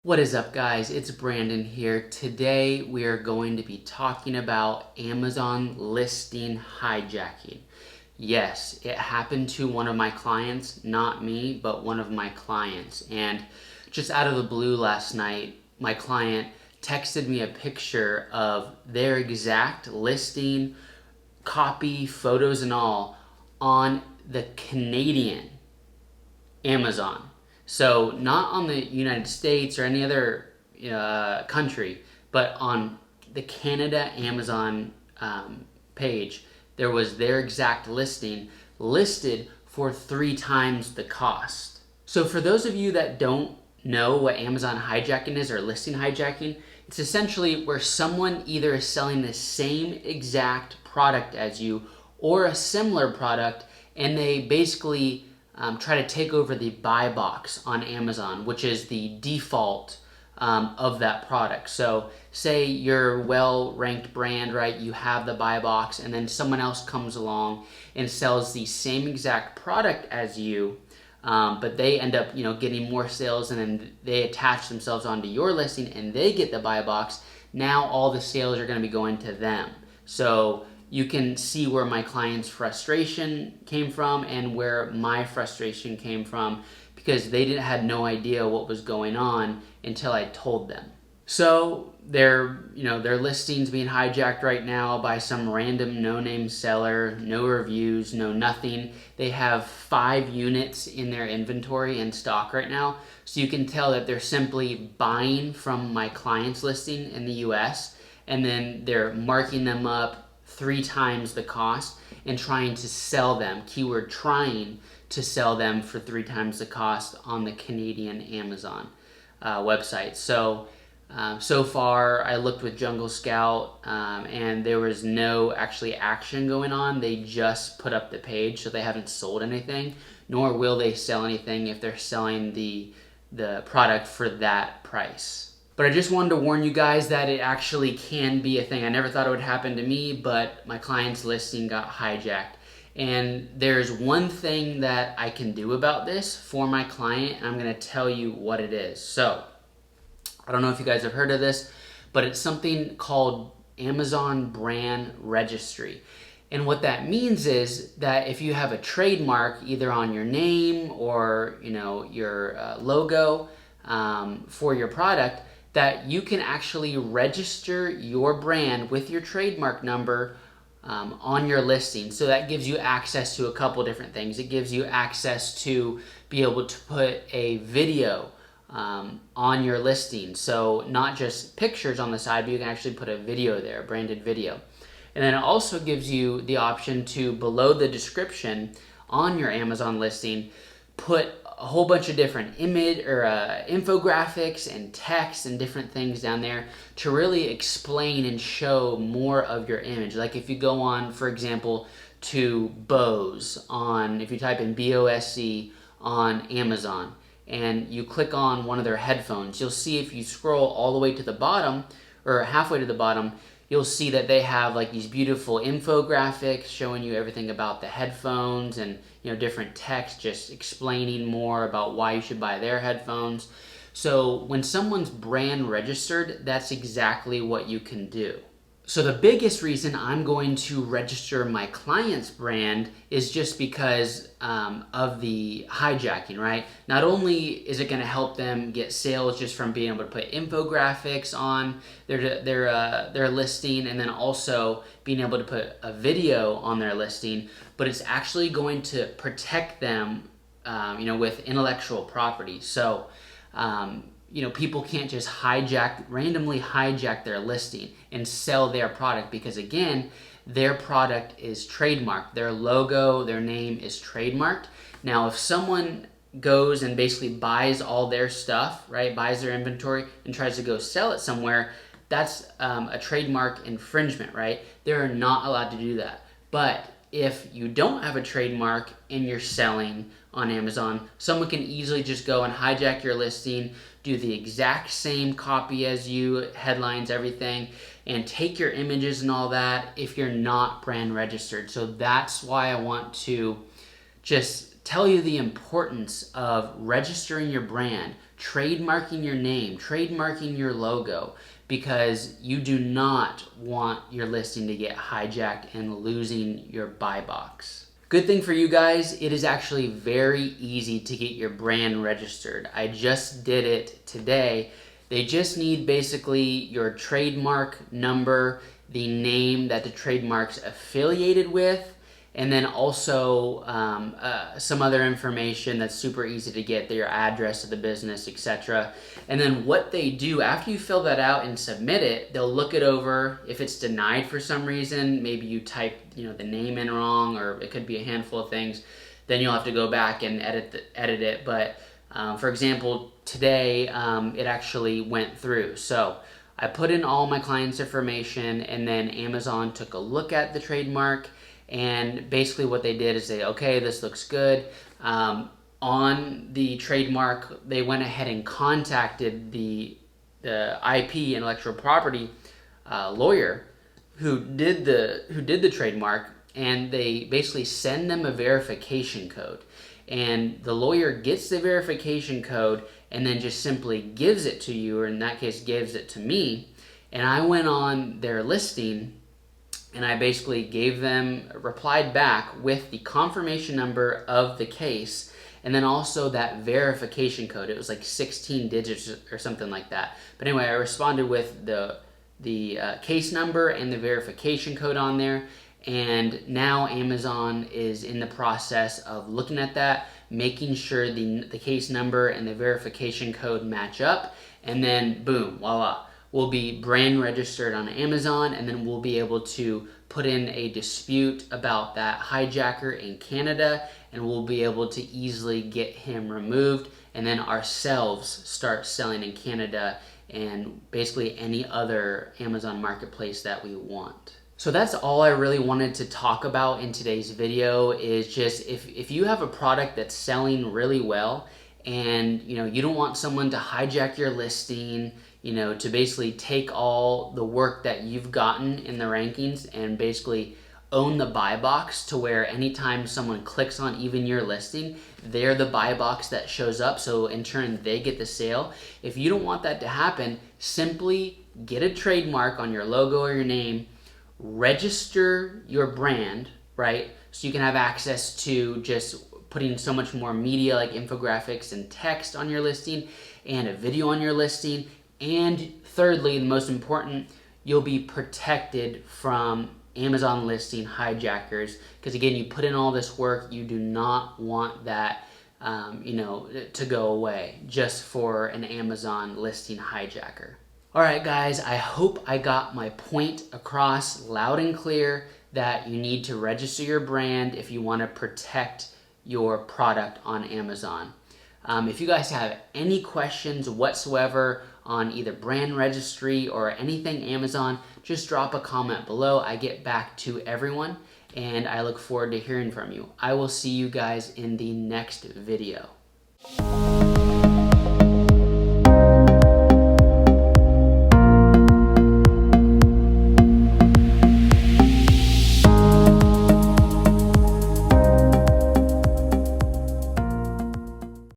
What is up, guys? It's Brandon here. Today we are going to be talking about Amazon listing hijacking. Yes, it happened to one of my clients, not me, but one of my clients. And just out of the blue last night, my client texted me a picture of their exact listing, copy, photos, and all on the Canadian Amazon. So not on the United States or any other country, but on the Canada Amazon page, there was their exact listing listed for 3 times the cost. So for those of you that don't know what Amazon hijacking is or listing hijacking, it's essentially where someone either is selling the same exact product as you or a similar product, and they basically try to take over the buy box on Amazon, which is the default of that product. So say you're a well-ranked brand, right? You have the buy box, and then someone else comes along and sells the same exact product as you, but they end up, getting more sales, and then they attach themselves onto your listing, and they get the buy box. Now all the sales are going to be going to them. So you can see where my client's frustration came from and where my frustration came from, because they had no idea what was going on until I told them. So their listing's being hijacked right now by some random no-name seller, no reviews, no nothing. They have 5 units in their inventory in stock right now. So you can tell that they're simply buying from my client's listing in the US, and then they're marking them up 3 times the cost and trying to sell them, keyword trying to sell them for 3 times the cost on the Canadian Amazon website. So far I looked with Jungle Scout and there was no actually action going on. They just put up the page, so they haven't sold anything, nor will they sell anything if they're selling the product for that price. But I just wanted to warn you guys that it actually can be a thing. I never thought it would happen to me, but my client's listing got hijacked. And there's one thing that I can do about this for my client, and I'm going to tell you what it is. So, I don't know if you guys have heard of this, but it's something called Amazon Brand Registry. And what that means is that if you have a trademark either on your name or your logo for your product, that you can actually register your brand with your trademark number on your listing. So that gives you access to a couple different things. It gives you access to be able to put a video on your listing. So not just pictures on the side, but you can actually put a video there, a branded video. And then it also gives you the option to, below the description on your Amazon listing, put a whole bunch of different image or infographics and text and different things down there to really explain and show more of your image. Like if you go on, for example, to Bose if you type in BOSE on Amazon and you click on one of their headphones, you'll see, if you scroll all the way to the bottom or halfway to the bottom, you'll see that they have like these beautiful infographics showing you everything about the headphones and different text just explaining more about why you should buy their headphones. So when someone's brand registered, that's exactly what you can do. So the biggest reason I'm going to register my client's brand is just because of the hijacking, right? Not only is it going to help them get sales just from being able to put infographics on their listing, and then also being able to put a video on their listing, but it's actually going to protect them, with intellectual property. So, people can't just randomly hijack their listing and sell their product, because again, their product is trademarked. Their logo, their name is trademarked. Now, if someone goes and basically buys all their stuff, right, buys their inventory and tries to go sell it somewhere, that's a trademark infringement, right? They're not allowed to do that. But if you don't have a trademark and you're selling on Amazon, someone can easily just go and hijack your listing, do the exact same copy as you, headlines, everything, and take your images and all that if you're not brand registered. So that's why I want to just tell you the importance of registering your brand, trademarking your name, trademarking your logo, because you do not want your listing to get hijacked and losing your buy box. Good thing for you guys, it is actually very easy to get your brand registered. I just did it today. They just need basically your trademark number, the name that the trademark's affiliated with, and then also some other information that's super easy to get, your address of the business, etc. And then what they do, after you fill that out and submit it, they'll look it over. If it's denied for some reason, maybe you type the name in wrong, or it could be a handful of things, then you'll have to go back and edit it. But for example, today it actually went through. So I put in all my clients' information, and then Amazon took a look at the trademark. And basically what they did is say, okay, this looks good. On the trademark, they went ahead and contacted the IP, intellectual property lawyer who did the trademark, and they basically send them a verification code. And the lawyer gets the verification code and then just simply gives it to you, or in that case, gives it to me. And I went on their listing, and I basically replied back with the confirmation number of the case, and then also that verification code. It was like 16 digits or something like that. But anyway, I responded with the case number and the verification code on there, and now Amazon is in the process of looking at that, making sure the case number and the verification code match up, and then boom, voila. We'll be brand registered on Amazon, and then we'll be able to put in a dispute about that hijacker in Canada, and we'll be able to easily get him removed, and then ourselves start selling in Canada and basically any other Amazon marketplace that we want. So that's all I really wanted to talk about in today's video, is just if you have a product that's selling really well, and you don't want someone to hijack your listing, to basically take all the work that you've gotten in the rankings and basically own the buy box, to where anytime someone clicks on even your listing, they're the buy box that shows up, so in turn they get the sale. If you don't want that to happen, simply get a trademark on your logo or your name, register your brand, right? So you can have access to just putting so much more media like infographics and text on your listing, and a video on your listing. And thirdly, the most important, you'll be protected from Amazon listing hijackers, because again, you put in all this work, you do not want that to go away just for an Amazon listing hijacker. All right, guys, I hope I got my point across loud and clear, that you need to register your brand if you want to protect your product on Amazon. If you guys have any questions whatsoever on either brand registry or anything Amazon, just drop a comment below. I get back to everyone, and I look forward to hearing from you. I will see you guys in the next video.